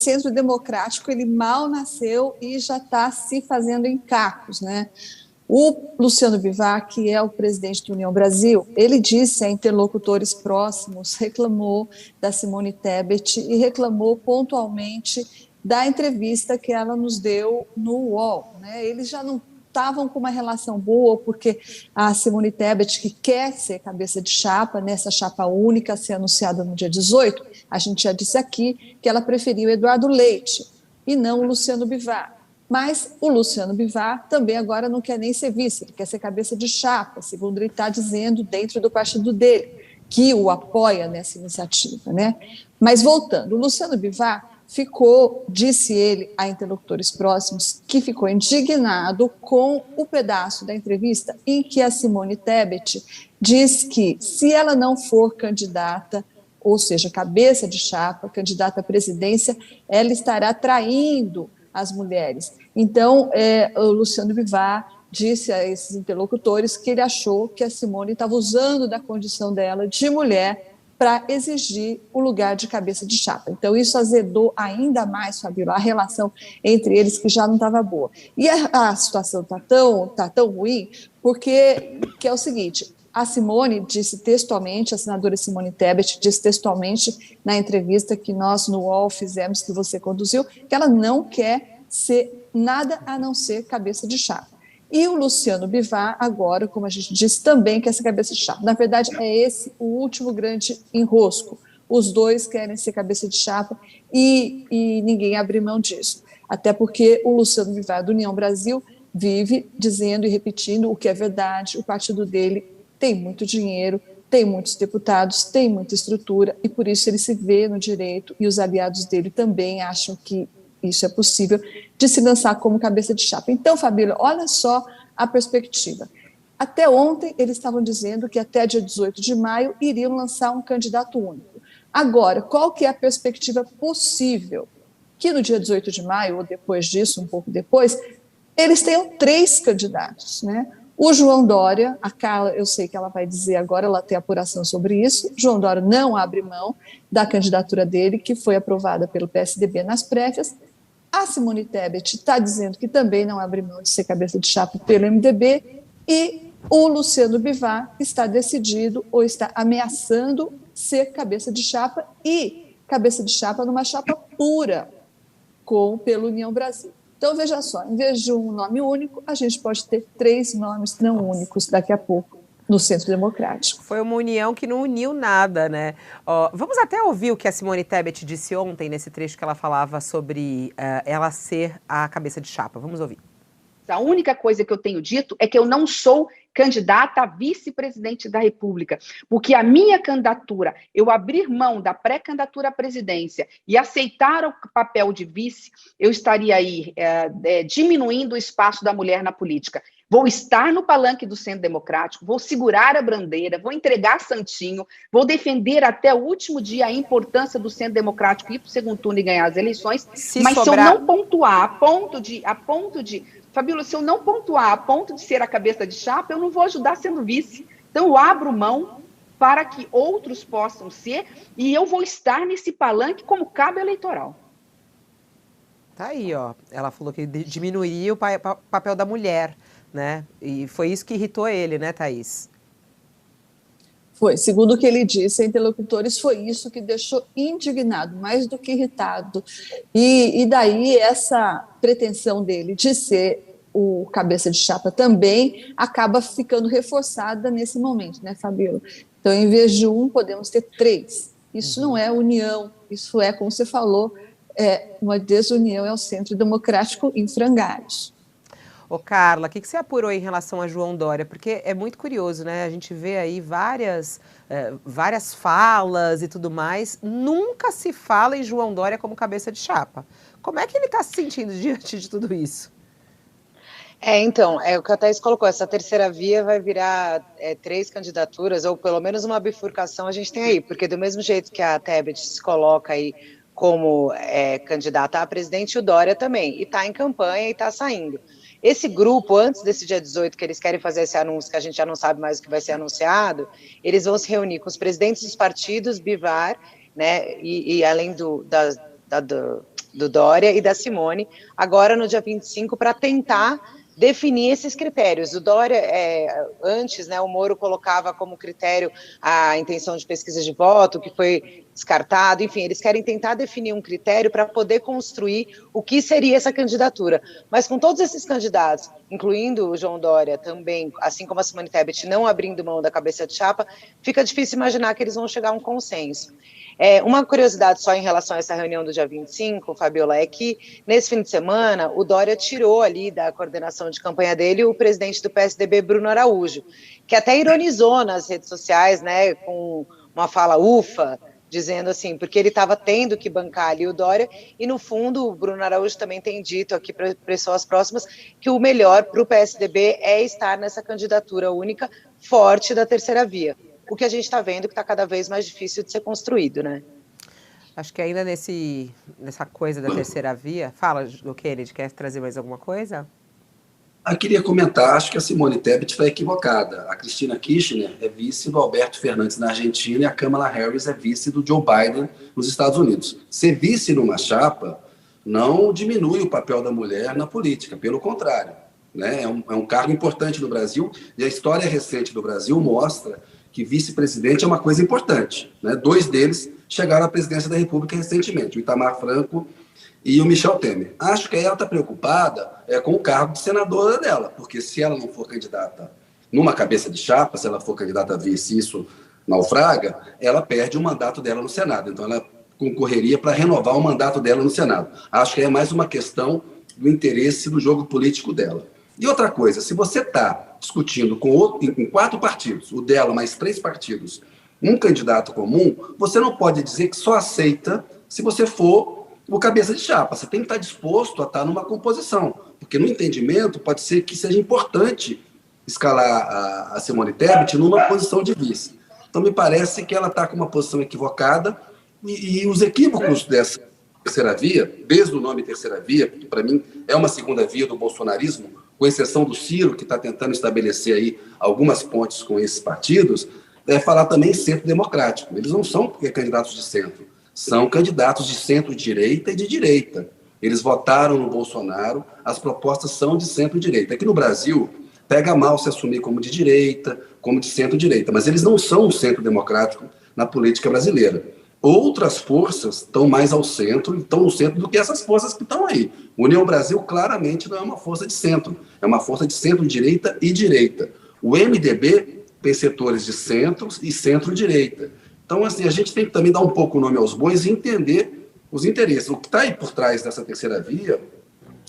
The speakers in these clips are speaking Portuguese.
Centro Democrático, ele mal nasceu e já está se fazendo em cacos, né? O Luciano Bivar, que é o presidente do União Brasil, ele disse a interlocutores próximos, reclamou da Simone Tebet e reclamou pontualmente da entrevista que ela nos deu no UOL, né? Eles já não estavam com uma relação boa, porque a Simone Tebet, que quer ser cabeça de chapa, nessa chapa única a ser anunciada no dia 18, a gente já disse aqui que ela preferiu Eduardo Leite e não o Luciano Bivar. Mas o Luciano Bivar também agora não quer nem ser vice, ele quer ser cabeça de chapa, segundo ele está dizendo dentro do partido dele, que o apoia nessa iniciativa, né? Mas voltando, o Luciano Bivar ficou, disse ele a interlocutores próximos, que ficou indignado com o pedaço da entrevista em que a Simone Tebet diz que, se ela não for candidata, ou seja, cabeça de chapa, candidata à presidência, ela estará traindo as mulheres. Então, o Luciano Bivar disse a esses interlocutores que ele achou que a Simone estava usando da condição dela de mulher para exigir o lugar de cabeça de chapa. Então, isso azedou ainda mais, Fabíola, a relação entre eles, que já não estava boa. E a situação está tão ruim, porque que é o seguinte: a Simone disse textualmente, a senadora Simone Tebet disse textualmente na entrevista que nós no UOL fizemos, que você conduziu, que ela não quer ser nada a não ser cabeça de chapa. E o Luciano Bivar, agora, como a gente disse, também quer ser cabeça de chapa. Na verdade, é esse o último grande enrosco. Os dois querem ser cabeça de chapa e ninguém abre mão disso. Até porque o Luciano Bivar, do União Brasil, vive dizendo e repetindo o que é verdade. O partido dele tem muito dinheiro, tem muitos deputados, tem muita estrutura, e por isso ele se vê no direito, e os aliados dele também acham que isso é possível, de se lançar como cabeça de chapa. Então, Fabíola, olha só a perspectiva. Até ontem, eles estavam dizendo que até dia 18 de maio iriam lançar um candidato único. Agora, qual que é a perspectiva possível? Que no dia 18 de maio, ou depois disso, um pouco depois, eles tenham 3 candidatos, né? O João Dória, a Carla, eu sei que ela vai dizer agora, ela tem apuração sobre isso, João Dória não abre mão da candidatura dele, que foi aprovada pelo PSDB nas prévias. A Simone Tebet está dizendo que também não abre mão de ser cabeça de chapa pelo MDB, e o Luciano Bivar está decidido ou está ameaçando ser cabeça de chapa, e cabeça de chapa numa chapa pura pelo União Brasil. Então, veja só, em vez de um nome único, a gente pode ter 3 nomes não únicos daqui a pouco no Centro Democrático. Foi uma união que não uniu nada, né? Vamos até ouvir o que a Simone Tebet disse ontem, nesse trecho que ela falava sobre ela ser a cabeça de chapa. Vamos ouvir. A única coisa que eu tenho dito é que eu não sou candidata a vice-presidente da República, porque a minha candidatura, eu abrir mão da pré-candidatura à presidência e aceitar o papel de vice, eu estaria aí diminuindo o espaço da mulher na política. Vou estar no palanque do Centro Democrático, vou segurar a bandeira, vou entregar santinho, vou defender até o último dia a importância do Centro Democrático ir para o segundo turno e ganhar as eleições, mas se eu não pontuar a ponto de Fabíola, se eu não pontuar a ponto de ser a cabeça de chapa, eu não vou ajudar sendo vice. Então, eu abro mão para que outros possam ser, e eu vou estar nesse palanque como cabo eleitoral. Tá aí, ó. Ela falou que diminuiria o papel da mulher, né? E foi isso que irritou ele, né, Thaís? Foi, segundo o que ele disse a interlocutores, foi isso que deixou indignado, mais do que irritado. E daí essa pretensão dele de ser o cabeça de chapa também acaba ficando reforçada nesse momento, né, Fabíola? Então, em vez de um, podemos ter 3. Isso não é união, isso é, como você falou, uma desunião ao Centro Democrático em frangalhos. Ô, Carla, o que você apurou em relação a João Dória? Porque é muito curioso, né? A gente vê aí várias falas e tudo mais. Nunca se fala em João Dória como cabeça de chapa. Como é que ele está se sentindo diante de tudo isso? Então, o que a Thaís colocou, essa terceira via vai virar 3 candidaturas, ou pelo menos uma bifurcação a gente tem aí, porque do mesmo jeito que a Tebet se coloca aí como candidata a presidente, o Dória também, e está em campanha e está saindo. Esse grupo, antes desse dia 18, que eles querem fazer esse anúncio, que a gente já não sabe mais o que vai ser anunciado, eles vão se reunir com os presidentes dos partidos, Bivar, né, e além do Dória e da Simone, agora no dia 25, para tentar definir esses critérios. O Dória, antes, né, o Moro colocava como critério a intenção de pesquisa de voto, que foi descartado, enfim, eles querem tentar definir um critério para poder construir o que seria essa candidatura. Mas com todos esses candidatos, incluindo o João Dória também, assim como a Simone Tebet, não abrindo mão da cabeça de chapa, fica difícil imaginar que eles vão chegar a um consenso. Uma curiosidade só em relação a essa reunião do dia 25, Fabiola, é que nesse fim de semana o Dória tirou ali da coordenação de campanha dele o presidente do PSDB, Bruno Araújo, que até ironizou nas redes sociais, né, com uma fala ufa, dizendo assim, porque ele estava tendo que bancar ali o Dória, e no fundo o Bruno Araújo também tem dito aqui para pessoas próximas que o melhor para o PSDB é estar nessa candidatura única forte da terceira via. O que a gente está vendo que está cada vez mais difícil de ser construído, né? Acho que ainda nessa coisa da terceira via... Fala, Kennedy, quer trazer mais alguma coisa? Eu queria comentar, acho que a Simone Tebet está equivocada. A Cristina Kirchner é vice do Alberto Fernandes na Argentina e a Kamala Harris é vice do Joe Biden nos Estados Unidos. Ser vice numa chapa não diminui o papel da mulher na política, pelo contrário, né? É um cargo importante no Brasil e a história recente do Brasil mostra que vice-presidente é uma coisa importante, né? 2 deles chegaram à presidência da República recentemente, o Itamar Franco e o Michel Temer. Acho que ela está preocupada com o cargo de senadora dela, porque se ela não for candidata numa cabeça de chapa, se ela for candidata a vice, isso naufraga, ela perde o mandato dela no Senado. Então ela concorreria para renovar o mandato dela no Senado. Acho que é mais uma questão do interesse do jogo político dela. E outra coisa, se você está discutindo com 4 partidos, o dela mais 3 partidos, um candidato comum, você não pode dizer que só aceita se você for o cabeça de chapa. Você tem que estar disposto a estar numa composição, porque no entendimento pode ser que seja importante escalar a Simone Tebet numa posição de vice. Então me parece que ela está com uma posição equivocada e os equívocos dessa terceira via, desde o nome terceira via, que para mim é uma segunda via do bolsonarismo, com exceção do Ciro, que está tentando estabelecer aí algumas pontes com esses partidos, falar também centro democrático. Eles não são candidatos de centro, são candidatos de centro-direita e de direita. Eles votaram no Bolsonaro, as propostas são de centro-direita. Aqui no Brasil, pega mal se assumir como de direita, como de centro-direita, mas eles não são um centro democrático na política brasileira. Outras forças estão mais ao centro, estão no centro do que essas forças que estão aí. União Brasil claramente não é uma força de centro, é uma força de centro-direita e direita. O MDB tem setores de centro e centro-direita. Então, assim, a gente tem que também dar um pouco o nome aos bois e entender os interesses. O que está aí por trás dessa terceira via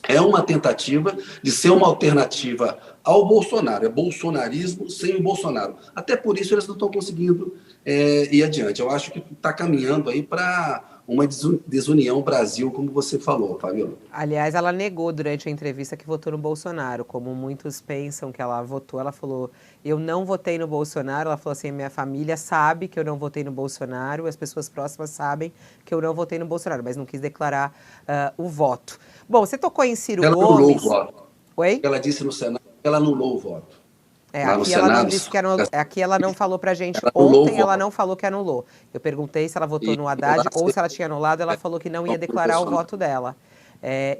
é uma tentativa de ser uma alternativa ao Bolsonaro. É bolsonarismo sem o Bolsonaro. Até por isso eles não estão conseguindo ir adiante. Eu acho que está caminhando aí para uma desunião Brasil, como você falou, Fabiola. Aliás, ela negou durante a entrevista que votou no Bolsonaro. Como muitos pensam que ela votou, ela falou, eu não votei no Bolsonaro. Ela falou assim, minha família sabe que eu não votei no Bolsonaro, as pessoas próximas sabem que eu não votei no Bolsonaro, mas não quis declarar o voto. Bom, você tocou em Ciro Gomes. Ela anulou o voto. Oi? Ela disse no Senado que ela anulou o voto. Aqui ela não disse que anulou, aqui ela não falou pra gente, ontem ela não falou que anulou. Eu perguntei se ela votou no Haddad ou se ela tinha anulado, ela falou que não ia declarar o voto dela.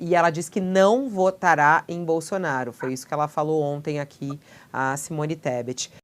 E ela disse que não votará em Bolsonaro, foi isso que ela falou ontem aqui, a Simone Tebet.